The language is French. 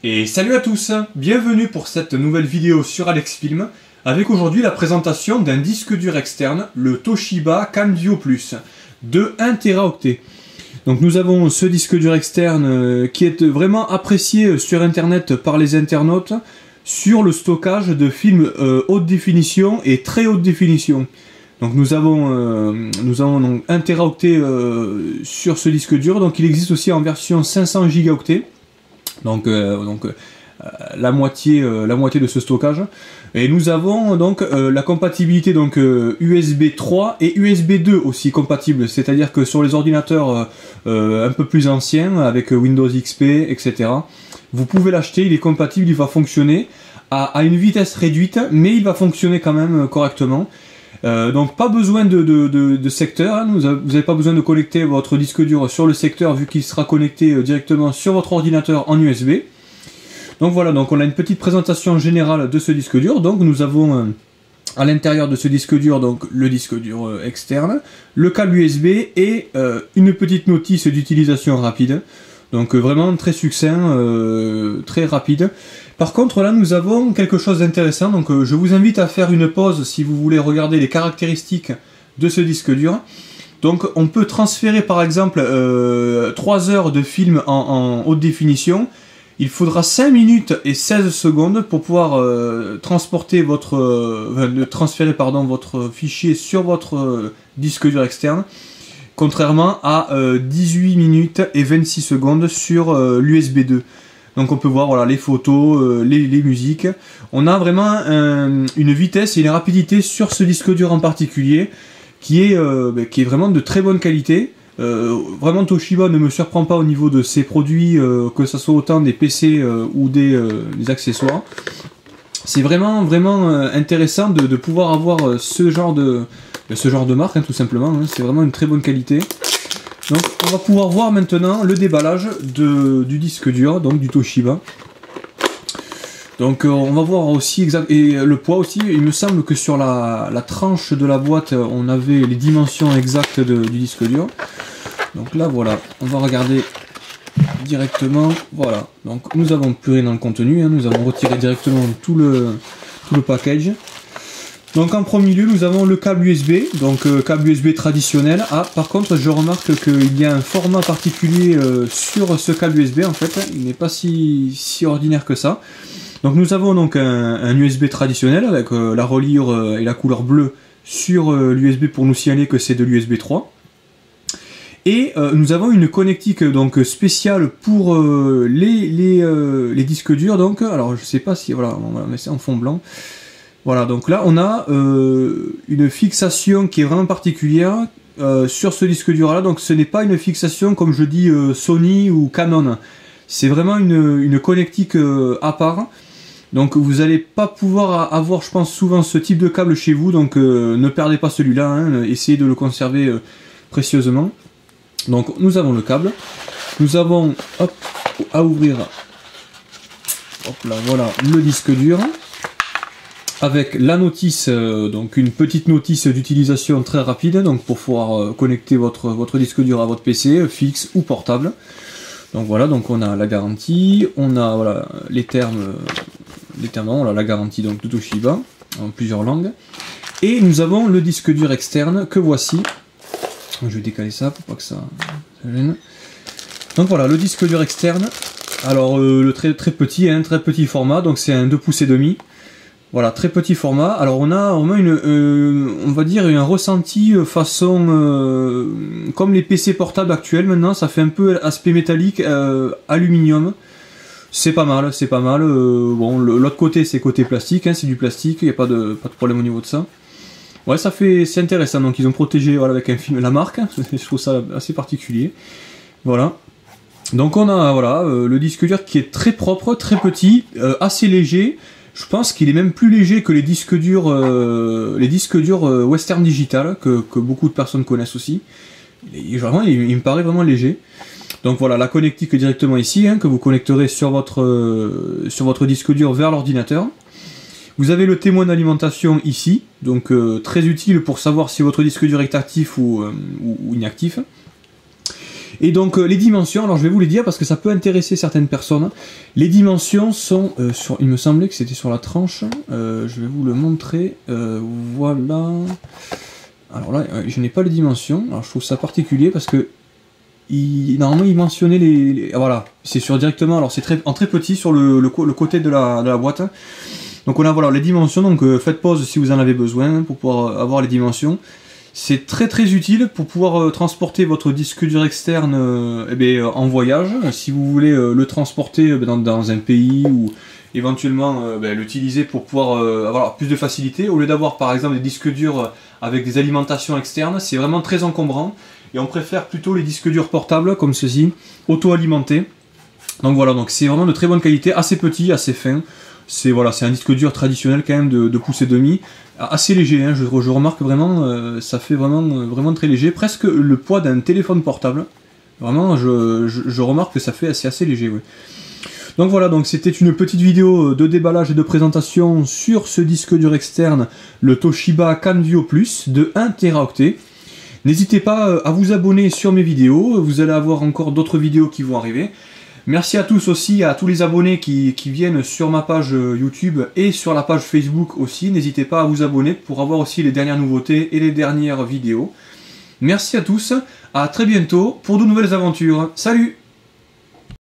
Et salut à tous, bienvenue pour cette nouvelle vidéo sur AlexFilm, avec aujourd'hui la présentation d'un disque dur externe, le Toshiba CamDuo Plus, de 1 Teraoctet. Donc nous avons ce disque dur externe qui est vraiment apprécié sur internet par les internautes sur le stockage de films haute définition et très haute définition. Donc nous avons donc 1 Teraoctet sur ce disque dur, donc il existe aussi en version 500 gigaoctets. Donc la moitié de ce stockage. Et nous avons donc la compatibilité donc USB 3 et USB 2 aussi compatibles, c'est-à-dire que sur les ordinateurs un peu plus anciens avec Windows XP, etc. vous pouvez l'acheter, il est compatible, il va fonctionner à une vitesse réduite, mais il va fonctionner quand même correctement. Donc pas besoin de secteur, hein. Vous n'avez pas besoin de connecter votre disque dur sur le secteur vu qu'il sera connecté directement sur votre ordinateur en USB. Donc voilà, donc on a une petite présentation générale de ce disque dur. Donc nous avons à l'intérieur de ce disque dur donc le disque dur externe, le câble USB et une petite notice d'utilisation rapide. Donc vraiment très succinct, très rapide. Par contre là nous avons quelque chose d'intéressant, donc je vous invite à faire une pause si vous voulez regarder les caractéristiques de ce disque dur. Donc on peut transférer par exemple 3 heures de film en haute définition. Il faudra 5 minutes et 16 secondes pour pouvoir transférer votre fichier sur votre disque dur externe. Contrairement à 18 minutes et 26 secondes sur l'USB 2. Donc on peut voir voilà, les photos, les musiques. On a vraiment une vitesse et une rapidité sur ce disque dur en particulier qui est vraiment de très bonne qualité. Vraiment Toshiba ne me surprend pas au niveau de ses produits, que ce soit autant des PC ou des accessoires. C'est vraiment intéressant de pouvoir avoir ce genre de marque, hein, tout simplement, hein. C'est vraiment une très bonne qualité. Donc on va pouvoir voir maintenant le déballage du disque dur, donc du Toshiba. Donc on va voir aussi et le poids aussi. Il me semble que sur la tranche de la boîte on avait les dimensions exactes du disque dur. Donc là voilà, on va regarder directement. Voilà, donc nous avons plus rien dans le contenu, hein. Nous avons retiré directement tout le package. Donc en premier lieu nous avons le câble USB, donc câble USB traditionnel. Ah par contre je remarque qu'il y a un format particulier sur ce câble USB en fait, il n'est pas si ordinaire que ça. Donc nous avons donc un USB traditionnel avec la reliure et la couleur bleue sur l'USB pour nous signaler que c'est de l'USB 3. Et nous avons une connectique donc spéciale pour les disques durs. Donc alors je sais pas si voilà, on va mettre ça en fond blanc. Voilà, donc là on a une fixation qui est vraiment particulière sur ce disque dur là. Donc ce n'est pas une fixation comme je dis Sony ou Canon. C'est vraiment une connectique à part. Donc vous n'allez pas pouvoir avoir, je pense, souvent ce type de câble chez vous. Donc ne perdez pas celui-là, hein, essayez de le conserver précieusement. Donc nous avons le câble. Nous avons hop, à ouvrir, hop là, voilà le disque dur. Avec la notice, donc une petite notice d'utilisation très rapide, donc pour pouvoir connecter votre disque dur à votre PC, fixe ou portable. Donc voilà, donc on a la garantie, on a voilà, les termes, on a la garantie donc de Toshiba, en plusieurs langues. Et nous avons le disque dur externe que voici. Je vais décaler ça pour pas que ça gêne. Donc voilà, le disque dur externe. Alors le très petit, un très petit format, donc c'est un 2 pouces et demi. Voilà, très petit format. Alors on a on va dire un ressenti façon comme les PC portables actuels maintenant, ça fait un peu aspect métallique, aluminium. C'est pas mal, c'est pas mal. Bon, l'autre côté c'est côté plastique, hein, c'est du plastique, il n'y a pas de problème au niveau de ça. Ouais, c'est intéressant. Donc ils ont protégé voilà, avec un film la marque, je trouve ça assez particulier. Voilà. Donc on a voilà le disque dur qui est très propre, très petit, assez léger. Je pense qu'il est même plus léger que les disques durs Western Digital, que beaucoup de personnes connaissent aussi. Il me paraît vraiment léger. Donc voilà, la connectique directement ici, hein, que vous connecterez sur votre disque dur vers l'ordinateur. Vous avez le témoin d'alimentation ici, donc très utile pour savoir si votre disque dur est actif ou inactif. Et donc les dimensions, alors je vais vous les dire parce que ça peut intéresser certaines personnes. Les dimensions sont, il me semblait que c'était sur la tranche, je vais vous le montrer, voilà. Alors là, je n'ai pas les dimensions, alors je trouve ça particulier parce que normalement il mentionnait voilà, c'est sur directement, alors c'est en très petit sur le côté de la boîte. Donc on a voilà les dimensions, donc faites pause si vous en avez besoin pour pouvoir avoir les dimensions. C'est très très utile pour pouvoir transporter votre disque dur externe en voyage. Si vous voulez le transporter dans un pays ou éventuellement l'utiliser pour pouvoir avoir plus de facilité, au lieu d'avoir par exemple des disques durs avec des alimentations externes, c'est vraiment très encombrant. Et on préfère plutôt les disques durs portables comme ceci, auto-alimentés. Donc voilà, donc c'est vraiment de très bonne qualité, assez petit, assez fin. C'est voilà, c'est un disque dur traditionnel quand même de pouce et demi, assez léger, hein, je remarque vraiment, ça fait vraiment très léger, presque le poids d'un téléphone portable. Vraiment, je remarque que c'est assez léger, oui. Donc voilà, donc c'était une petite vidéo de déballage et de présentation sur ce disque dur externe, le Toshiba Canvio Plus de 1 Teraoctet. N'hésitez pas à vous abonner sur mes vidéos, vous allez avoir encore d'autres vidéos qui vont arriver. Merci à tous aussi, à tous les abonnés qui viennent sur ma page YouTube et sur la page Facebook aussi. N'hésitez pas à vous abonner pour avoir aussi les dernières nouveautés et les dernières vidéos. Merci à tous, à très bientôt pour de nouvelles aventures. Salut!